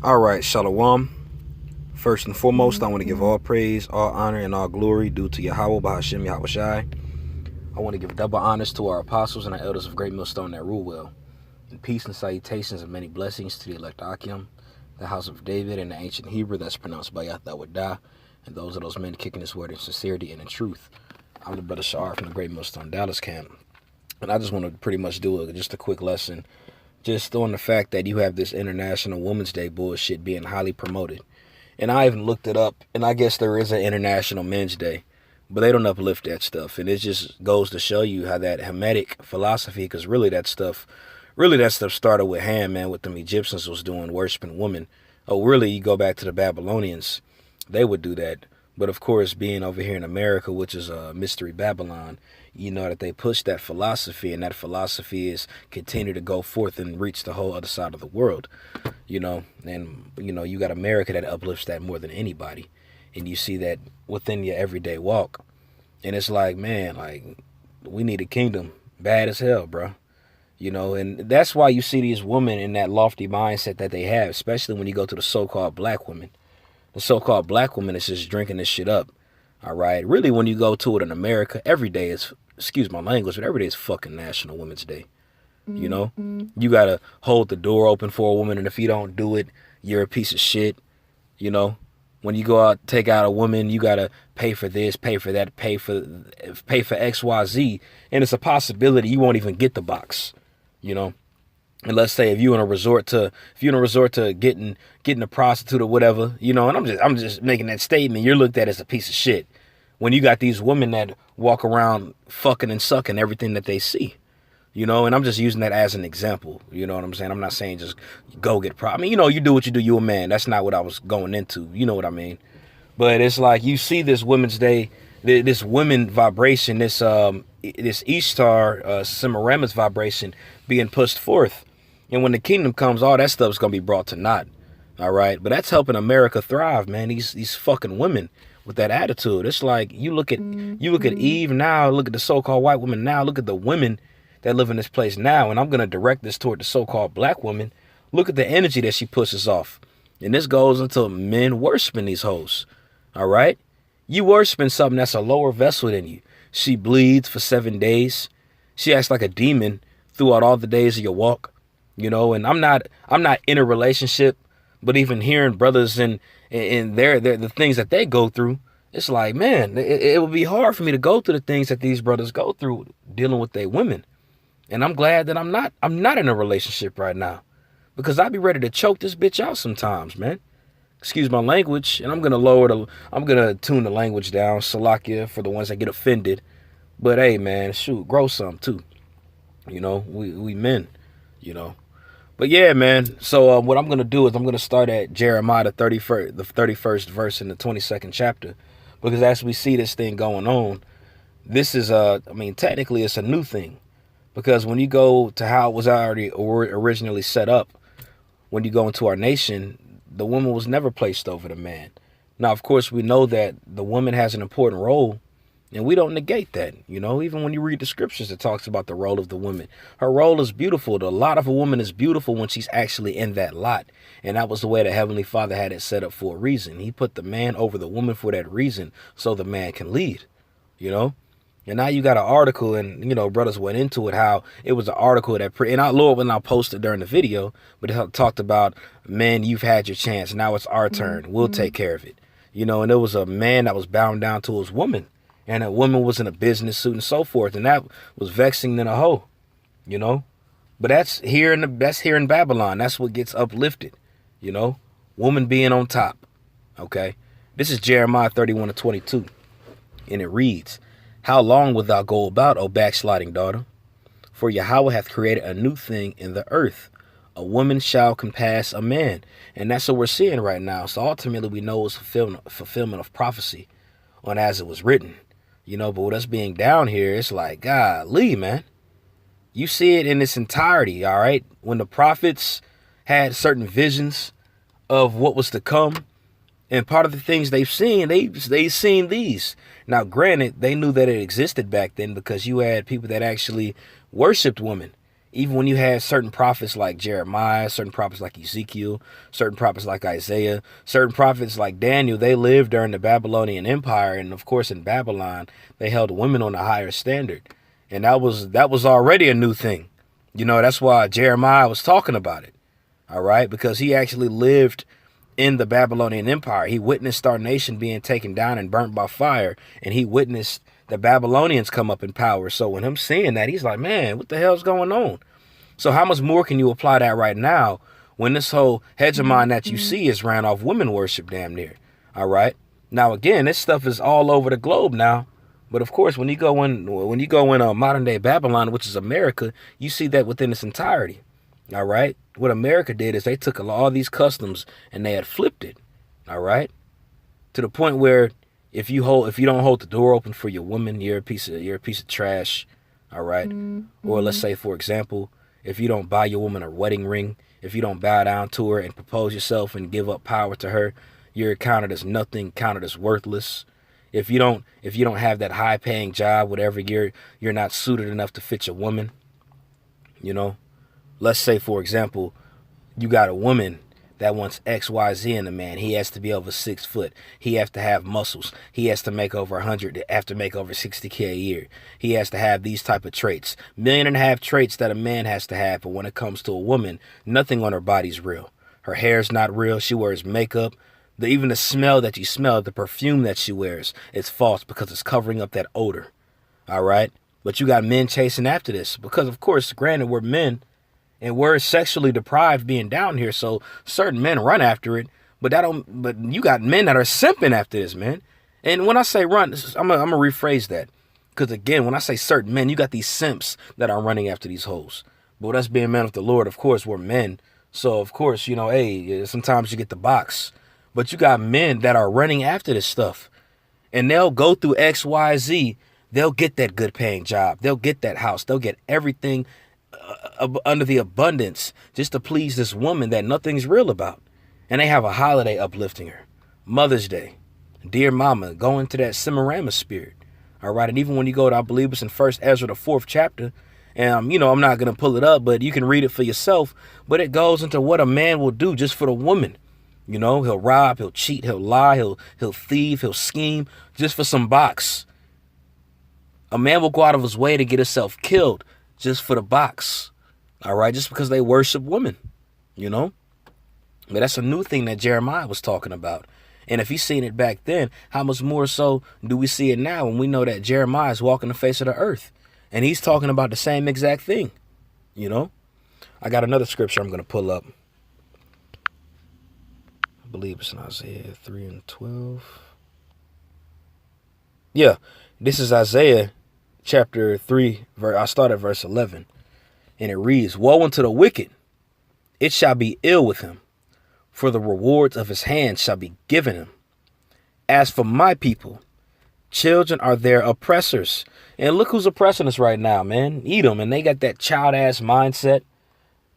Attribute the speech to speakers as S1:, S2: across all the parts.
S1: All right, Shalom. First and foremost, I want to give all praise, all honor, and all glory due to Yahweh, Bahashim, Yahweh Shai. I want to give double honors to our apostles and our elders of Great Millstone that rule well. And peace and salutations and many blessings to the elect Akim, the house of David, and the ancient Hebrew that's pronounced by Yahweh, and those men kicking this word in sincerity and in truth. I'm the brother Shar from the Great Millstone Dallas camp. And I just want to pretty much do just a quick lesson just on the fact that you have this International Women's Day bullshit being highly promoted. And I even looked it up, and I guess there is an International Men's Day, but they don't uplift that stuff. And it just goes to show you how that Hamitic philosophy, because really that stuff started with Ham, man, what them Egyptians was doing, worshiping women. Oh, really, you go back to the Babylonians, they would do that. But of course, being over here in America, which is a mystery Babylon, you know that they push that philosophy, and that philosophy is continue to go forth and reach the whole other side of the world, and you got America that uplifts that more than anybody, and you see that within your everyday walk, and it's like, man, like we need a kingdom bad as hell, bro. And that's why you see these women in that lofty mindset that they have, especially when you go to the so-called black women. The so-called black woman is just drinking this shit up. All right. Really, when you go to it in America, every day is, excuse my language, but every day is fucking National Women's Day. You got to hold the door open for a woman. And if you don't do it, you're a piece of shit. When you go out, take out a woman, you got to pay for this, pay for that, pay for X, Y, Z. And it's a possibility you won't even get the box, And let's say if you're in a resort to getting a prostitute or whatever, and I'm just making that statement, you're looked at as a piece of shit. When you got these women that walk around fucking and sucking everything that they see, and I'm just using that as an example. You know what I'm saying? I'm not saying just go get I mean, you do what you do, you a man. That's not what I was going into. You know what I mean? But it's like you see this Women's Day, this women vibration, this Ishtar, Semiramis vibration being pushed forth. And when the kingdom comes, all that stuff's going to be brought to naught. All right. But that's helping America thrive, man. These fucking women with that attitude. It's like you look at Eve now, look at the so-called white women now, look at the women that live in this place now. And I'm going to direct this toward the so-called black woman. Look at the energy that she pushes off. And this goes into men worshiping these hoes. All right. You worshiping something that's a lower vessel than you. She bleeds for 7 days. She acts like a demon throughout all the days of your walk. And I'm not in a relationship, but even hearing brothers and the things that they go through, it's like, man, it would be hard for me to go through the things that these brothers go through dealing with their women. And I'm glad that I'm not in a relationship right now, because I'd be ready to choke this bitch out sometimes, man. Excuse my language, and I'm gonna tune the language down, Salakia, for the ones that get offended. But hey, man, shoot, grow some too. We men, But yeah, man. So what I'm going to do is I'm going to start at Jeremiah, the 31st verse in the 22nd chapter. Because as we see this thing going on, this is, technically it's a new thing. Because when you go to how it was already originally set up, when you go into our nation, the woman was never placed over the man. Now, of course, we know that the woman has an important role, and we don't negate that. Even when you read the scriptures, it talks about the role of the woman. Her role is beautiful. The lot of a woman is beautiful when she's actually in that lot. And that was the way the Heavenly Father had it set up for a reason. He put the man over the woman for that reason, so the man can lead, And now you got an article, and, brothers went into it, how it was an article that, and Lord, when I posted during the video, but it talked about, men, you've had your chance. Now it's our turn. We'll take care of it. And there was a man that was bound down to his woman. And a woman was in a business suit and so forth, and that was vexing than a hoe, But that's here in Babylon. That's what gets uplifted, Woman being on top. Okay, this is Jeremiah 31:22, and it reads, "How long wilt thou go about, O backsliding daughter? For Yahweh hath created a new thing in the earth. A woman shall compass a man." And that's what we're seeing right now. So ultimately, we know it's fulfillment of prophecy on as it was written. But with us being down here, it's like, golly, man. You see it in its entirety, all right? When the prophets had certain visions of what was to come, and part of the things they've seen, they've seen these. Now, granted, they knew that it existed back then because you had people that actually worshipped women. Even when you had certain prophets like Jeremiah, certain prophets like Ezekiel, certain prophets like Isaiah, certain prophets like Daniel, they lived during the Babylonian Empire. And of course, in Babylon, they held women on a higher standard. And that was already a new thing. You know, that's why Jeremiah was talking about it. All right, because he actually lived in the Babylonian Empire. He witnessed our nation being taken down and burnt by fire. And he witnessed the Babylonians come up in power. So when him seeing that, he's like, man, what the hell's going on? So how much more can you apply that right now when this whole hegemon that you see is ran off women worship damn near? All right. Now, again, this stuff is all over the globe now. But of course, when you go in modern day Babylon, which is America, you see that within its entirety. All right. What America did is they took all these customs and they had flipped it. All right. To the point where if you don't hold the door open for your woman, you're a piece of trash. All right. Or let's say, for example, if you don't buy your woman a wedding ring, if you don't bow down to her and propose yourself and give up power to her, you're counted as nothing, counted as worthless. If you don't have that high paying job, whatever, you're not suited enough to fit your woman. You know, let's say, for example, you got a woman that wants XYZ in a man. He has to be over 6 foot. He has to have muscles. He has to make over 100, have to make over 60K a year. He has to have these type of traits. 1.5 million traits that a man has to have. But when it comes to a woman, nothing on her body's real. Her hair's not real. She wears makeup. Even the smell that you smell, the perfume that she wears, it's false because it's covering up that odor. All right. But you got men chasing after this because, of course, granted, we're men. And we're sexually deprived being down here, so certain men run after it. But you got men that are simping after this, man. And when I say run, I'm gonna rephrase that, because again, when I say certain men, you got these simps that are running after these hoes. But us being men of the Lord, of course, we're men. So of course, you know, hey, sometimes you get the box, but you got men that are running after this stuff, and they'll go through X, Y, Z. They'll get that good paying job. They'll get that house. They'll get everything under the abundance just to please this woman that nothing's real about. And they have a holiday uplifting her. Mother's Day. Dear mama, go into that Semiramis spirit. All right. And even when you go to, I believe it's in 1 Ezra, the 4th chapter. And, you know, I'm not going to pull it up, but you can read it for yourself. But it goes into what a man will do just for the woman. You know, he'll rob, he'll cheat, he'll lie, he'll thieve, he'll scheme just for some box. A man will go out of his way to get himself killed just for the box. All right. Just because they worship women, you know. But that's a new thing that Jeremiah was talking about. And if he's seen it back then, how much more so do we see it now when we know that Jeremiah is walking the face of the earth and he's talking about the same exact thing, you know? I got another scripture I'm going to pull up. I believe it's in Isaiah 3:12. Yeah, this is Isaiah chapter 3. I start at verse 11. And it reads, "Woe unto the wicked, it shall be ill with him, for the rewards of his hands shall be given him. As for my people, children are their oppressors." And look who's oppressing us right now, man. Edom. And they got that child-ass mindset.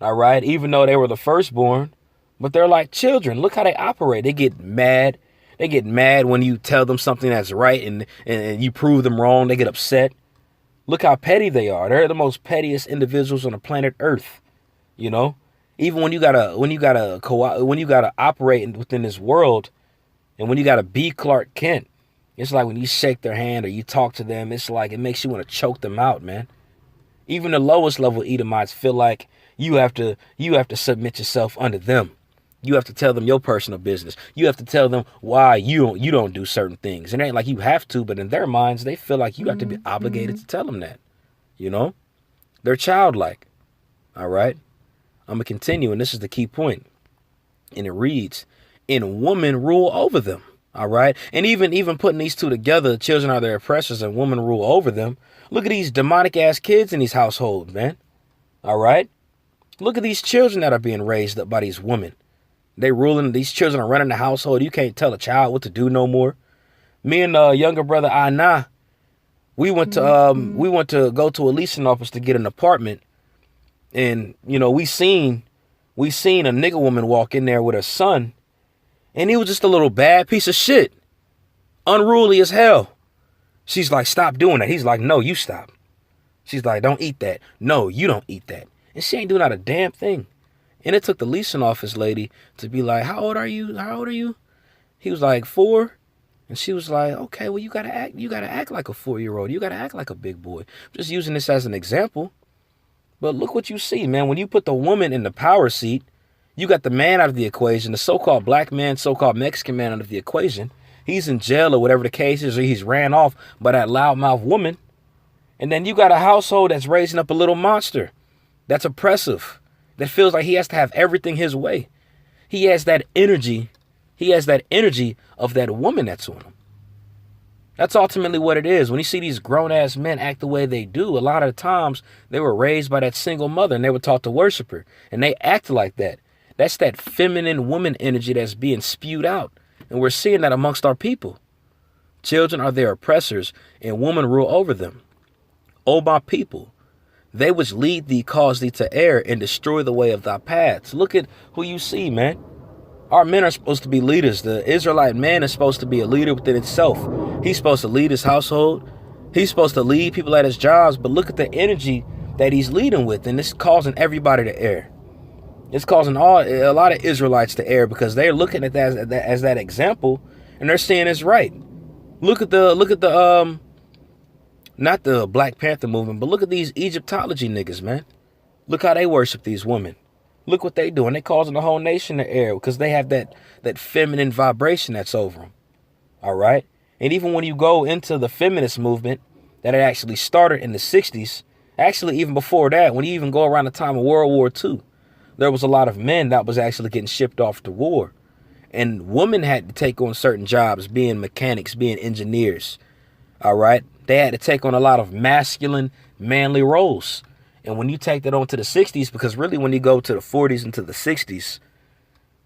S1: All right. Even though they were the firstborn, but they're like children. Look how they operate. They get mad. They get mad when you tell them something that's right and you prove them wrong. They get upset. Look how petty they are. They're the most pettiest individuals on the planet Earth. You know, even when you gotta operate within this world, and when you gotta be Clark Kent, it's like when you shake their hand or you talk to them, it's like it makes you want to choke them out, man. Even the lowest level Edomites feel like you have to submit yourself under them. You have to tell them your personal business. You have to tell them why you don't do certain things. It ain't like you have to, but in their minds, they feel like you have to be obligated to tell them that. You know, they're childlike. All right. I'm going to continue. And this is the key point. And it reads, "And women rule over them." All right. And even putting these two together, children are their oppressors and women rule over them. Look at these demonic ass kids in these households, man. All right. Look at these children that are being raised up by these women. These children are running the household. You can't tell a child what to do no more. Me and younger brother Ana, we went to go to a leasing office to get an apartment. And, you know, we seen a nigga woman walk in there with her son, and he was just a little bad piece of shit. Unruly as hell. She's like, "Stop doing that." He's like, "No, you stop." She's like, "Don't eat that." "No, you don't eat that." And she ain't doing not a damn thing. And it took the leasing office lady to be like, how old are you? How old are you? He was like, 4. And she was like, okay, well, you gotta act like a 4-year-old. You gotta act like a big boy. I'm just using this as an example. But look what you see, man. When you put the woman in the power seat, you got the man out of the equation, the so-called black man, so-called Mexican man out of the equation. He's in jail or whatever the case is, or he's ran off by that loudmouth woman. And then you got a household that's raising up a little monster that's oppressive, that feels like he has to have everything his way. He has that energy. He has that energy of that woman that's on him. That's ultimately what it is. When you see these grown-ass men act the way they do, a lot of the times they were raised by that single mother and they were taught to worship her. And they act like that. That's that feminine woman energy that's being spewed out. And we're seeing that amongst our people. Children are their oppressors and women rule over them. O my people, they which lead thee cause thee to err and destroy the way of thy paths. Look at who you see, man. Our men are supposed to be leaders. The Israelite man is supposed to be a leader within itself. He's supposed to lead his household. He's supposed to lead people at his jobs. But look at the energy that he's leading with. And it's causing everybody to err. It's causing a lot of Israelites to err because they're looking at that as that example. And they're saying it's right. Look at the not the Black Panther movement, but look at these Egyptology niggas, man. Look how they worship these women. Look what they doing. They causing the whole nation to err because they have that feminine vibration that's over them. All right. And even when you go into the feminist movement that it actually started in the 60s, actually even before that, when you even go around the time of World War II, there was a lot of men that was actually getting shipped off to war. And women had to take on certain jobs, being mechanics, being engineers. All right. They had to take on a lot of masculine, manly roles. And when you take that on to the 60s, because really when you go to the 40s into the 60s,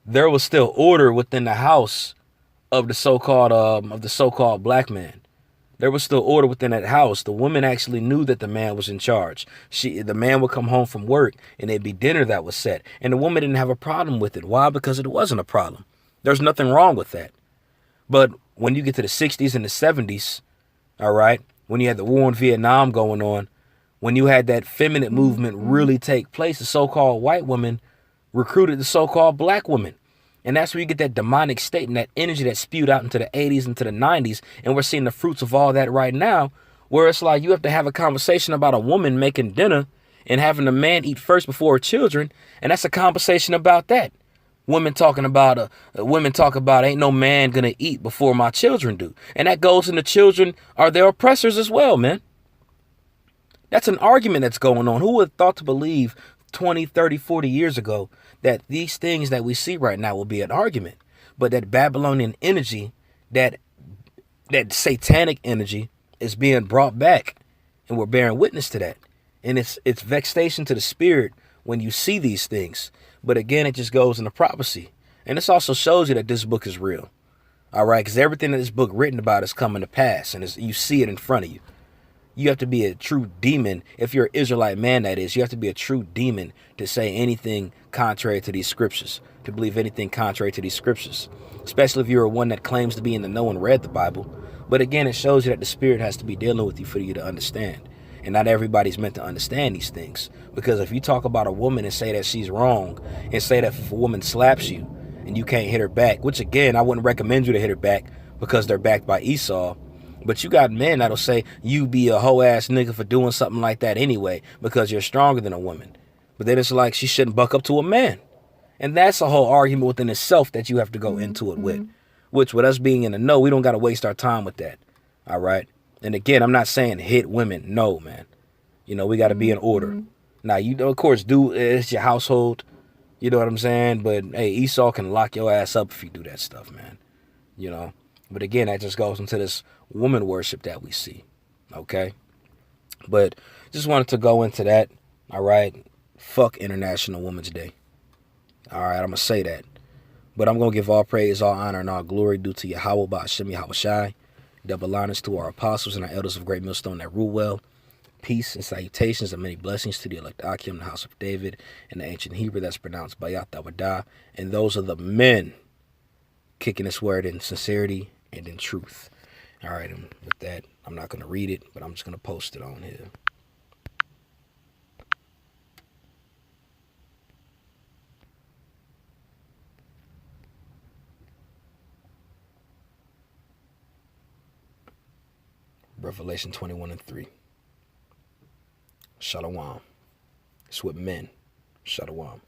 S1: there was still order within the house of the so-called black man. There was still order within that house. The woman actually knew that the man was in charge. The man would come home from work and it'd be dinner that was set. And the woman didn't have a problem with it. Why? Because it wasn't a problem. There's nothing wrong with that. But when you get to the 60s and the 70s, all right, when you had the war in Vietnam going on, when you had that feminine movement really take place, the so-called white woman recruited the so-called black woman. And that's where you get that demonic state and that energy that spewed out into the 80s, into the 90s. And we're seeing the fruits of all that right now, where it's like you have to have a conversation about a woman making dinner and having a man eat first before her children. And that's a conversation about that. Women talk about ain't no man gonna eat before my children do. And that goes into children are their oppressors as well, man. That's an argument that's going on. Who would have thought to believe 20, 30, 40 years ago that these things that we see right now will be an argument? But that Babylonian energy, that satanic energy is being brought back, and we're bearing witness to that. And it's vexation to the spirit when you see these things. But again, it just goes into prophecy. And this also shows you that this book is real. All right, because everything that this book written about is coming to pass, and you see it in front of you. You have to be a true demon. If you're an Israelite man, that is, you have to be a true demon to say anything contrary to these scriptures, to believe anything contrary to these scriptures, especially if you're one that claims to be in the know and read the Bible. But again, it shows you that the spirit has to be dealing with you for you to understand. And not everybody's meant to understand these things. Because if you talk about a woman and say that she's wrong, and say that if a woman slaps you and you can't hit her back, which again, I wouldn't recommend you to hit her back because they're backed by Esau. But you got men that'll say you be a hoe ass nigga for doing something like that anyway because you're stronger than a woman. But then it's like she shouldn't buck up to a man. And that's a whole argument within itself that you have to go into it with. Which with us being in the know, we don't got to waste our time with that. All right. And again, I'm not saying hit women. No, man. You know, we got to be in order. Now, you of course, it's your household. You know what I'm saying? But hey, Esau can lock your ass up if you do that stuff, man. You know. But again, that just goes into this woman worship that we see. Okay. But just wanted to go into that. All right. Fuck International Women's Day. All right. I'm going to say that. But I'm going to give all praise, all honor, and all glory due to Yahweh Ba'ashem Yahushai. Double honors to our apostles and our elders of Great Millstone that rule well. Peace and salutations and many blessings to the elect Akim, the house of David, and the ancient Hebrew that's pronounced Bayat Dawadah. And those are the men kicking this word in sincerity and in truth. All right, and with that, I'm not going to read it, but I'm just going to post it on here. Revelation 21:3. Shalom. It's with men. Shalom.